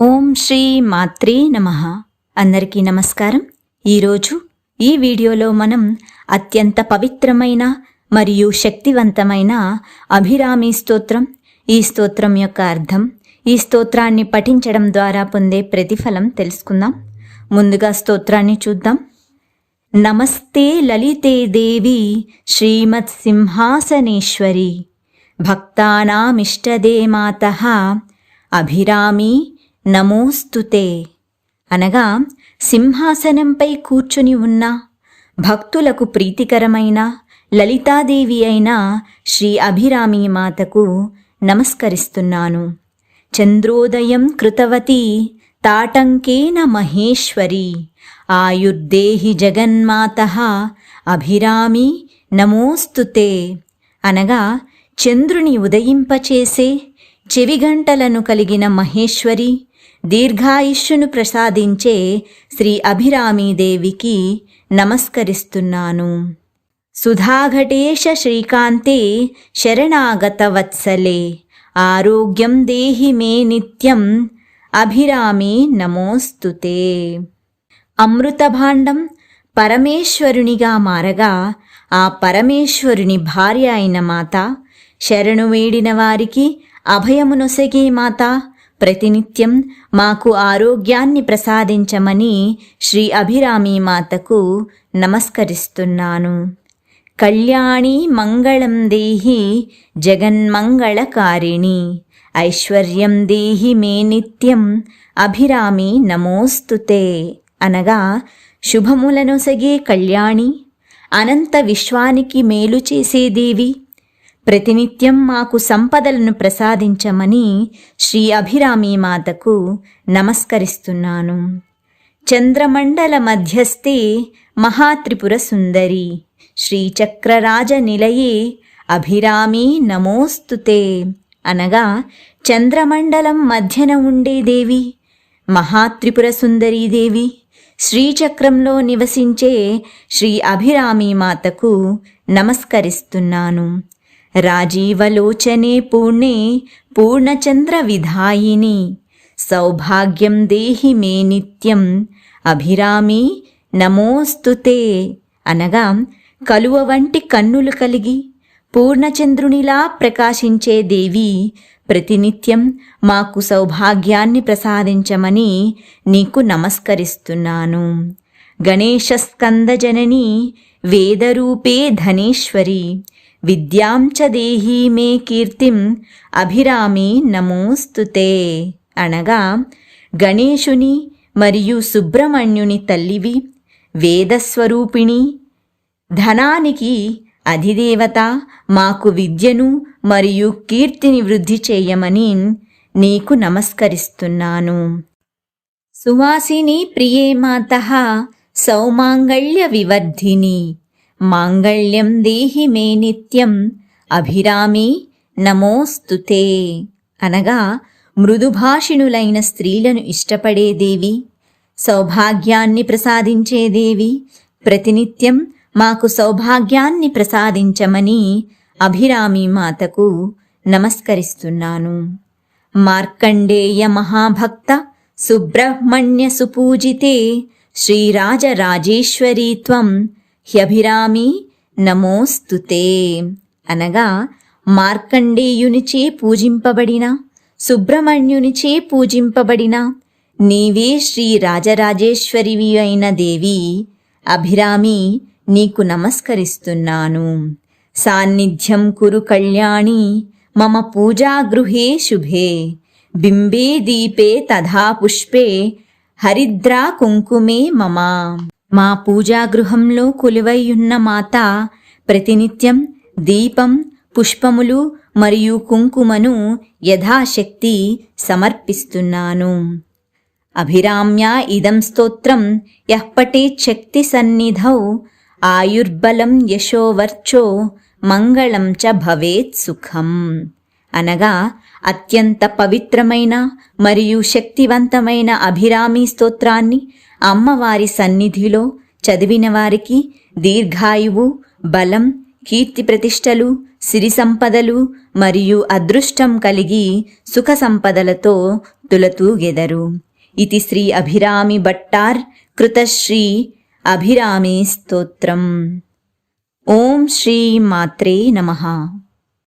ఓం శ్రీ మాత్రే నమః. అందరికీ నమస్కారం. ఈరోజు ఈ వీడియోలో మనం అత్యంత పవిత్రమైన మరియు శక్తివంతమైన అభిరామి స్తోత్రం, ఈ స్తోత్రం యొక్క అర్థం, ఈ స్తోత్రాన్ని పఠించడం ద్వారా పొందే ప్రతిఫలం తెలుసుకుందాం. ముందుగా స్తోత్రాన్ని చూద్దాం. నమస్తే లలితే దేవి శ్రీమత్ సింహాసనేశ్వరి భక్తానామిష్టదే మాతః అభిరామి నమోస్తుతే. అనగా సింహాసనంపై కూర్చుని ఉన్న భక్తులకు ప్రీతికరమైన లలితాదేవి అయిన శ్రీ అభిరామి మాతకు నమస్కరిస్తున్నాను. చంద్రోదయం కృతవతి తాటంకేన మహేశ్వరి ఆయుర్దేహి జగన్మాతః అభిరామి నమోస్తుతే. అనగా చంద్రుని ఉదయింపచేసే చెవిగంటలను కలిగిన మహేశ్వరి, దీర్ఘాయుష్యును ప్రసాదించే శ్రీ అభిరామీదేవికి నమస్కరిస్తున్నాను. సుధాఘటేశ శ్రీకాంతే శరణాగత వత్సలే ఆరోగ్యం దేహి మే నిత్యం అభిరామి నమోస్తుతే. అమృతభాండం పరమేశ్వరునిగా మారగా ఆ పరమేశ్వరుని భార్య అయిన మాత, శరణు వేడిన వారికి అభయమునొసగే మాత, ప్రతినిత్యం మాకు ఆరోగ్యాన్ని ప్రసాదించమని శ్రీ అభిరామి మాతకు నమస్కరిస్తున్నాను. కళ్యాణి మంగళం దేహి జగన్మంగళకారిణి ఐశ్వర్యం దేహి మే నిత్యం అభిరామి నమోస్తుతే. అనగా శుభములనొసగే కళ్యాణి, అనంత విశ్వానికి మేలు చేసే దేవి, ప్రతినిత్యం మాకు సంపదలను ప్రసాదించమని శ్రీ అభిరామి మాతకు నమస్కరిస్తున్నాను. చంద్రమండల మధ్యస్థే మహాత్రిపుర సుందరి శ్రీచక్రరాజ నిలయే అభిరామి నమోస్తుతే. అనగా చంద్రమండలం మధ్యన ఉండే దేవి, మహాత్రిపుర సుందరీ దేవి, శ్రీచక్రంలో నివసించే శ్రీ అభిరామి మాతకు నమస్కరిస్తున్నాను. రాజీవలోచనే పూర్ణే పూర్ణచంద్ర విధాయిని సౌభాగ్యం దేహి మే నిత్యం అభిరామి నమోస్తుతే. అనగా కలువ వంటి కన్నులు కలిగి పూర్ణచంద్రునిలా ప్రకాశించే దేవి, ప్రతినిత్యం మాకు సౌభాగ్యాన్ని ప్రసాదించమని నీకు నమస్కరిస్తున్నాను. గణేశస్కందజనని వేదరూపే ధనేశ్వరి విద్యాం చ దేహి మే కీర్తిం అభిరామి నమోస్తుతే. అనగా గణేశుని మరియు సుబ్రహ్మణ్యుని తల్లివి, వేదస్వరూపిణి, ధనానికి అధిదేవత, మాకు విద్యను మరియు కీర్తిని వృద్ధి చేయమని నీకు నమస్కరిస్తున్నాను. సువాసిని ప్రియే మాతః సౌమాంగళ్య వివర్ధిని మాంగళ్యం దేహి మే నిత్యం అభిరామి నమోస్తుతే. అనగా మృదుభాషిణులైన స్త్రీలను ఇష్టపడే దేవి, సౌభాగ్యాన్ని ప్రసాదించే దేవి, ప్రతినిత్యం మాకు సౌభాగ్యాన్ని ప్రసాదించమని అభిరామి మాతకు నమస్కరిస్తున్నాను. మార్కండేయ మహాభక్త సుబ్రహ్మణ్య సుపూజితే శ్రీరాజరాజేశ్వరీ త్వం హ్యభిరామి నమోస్తుతే. అనగా మార్కండేయునిచే పూజింపబడిన, సుబ్రహ్మణ్యునిచే పూజింపబడిన నీవే శ్రీ రాజరాజేశ్వరివి అయిన దేవి అభిరామి, నీకు నమస్కరిస్తున్నాను. సాన్నిధ్యం కురు కళ్యాణి మమ పూజాగృహే శుభే బింబే దీపే తథా పుష్పే హరిద్రా కుంకుమే మమ. మా పూజాగృహంలో కొలువైయున్న మాత, ప్రతినిత్యం దీపం, పుష్పములు మరియు కుంకుమను యథాశక్తి సమర్పిస్తున్నాను. అభిరామ్యా ఇదం స్తోత్రం యః పఠేత్ శక్తి సన్నిధౌ ఆయుర్బలం యశోవర్చో మంగళం చ భవేత్ సుఖం. అనగా అత్యంత పవిత్రమైన మరియు శక్తివంతమైన అభిరామి స్తోత్రాన్ని అమ్మవారి సన్నిధిలో చదివిన వారికి దీర్ఘాయువు, బలం, కీర్తి ప్రతిష్టలు, సిరి సంపదలు మరియు అదృష్టం కలిగి సుఖ సంపదలతో తులతూగెదరు. ఇది శ్రీ అభిరామి భట్టార్ కృతశ్రీ అభిరామి స్తోత్రం. ఓం శ్రీ మాత్రే నమః.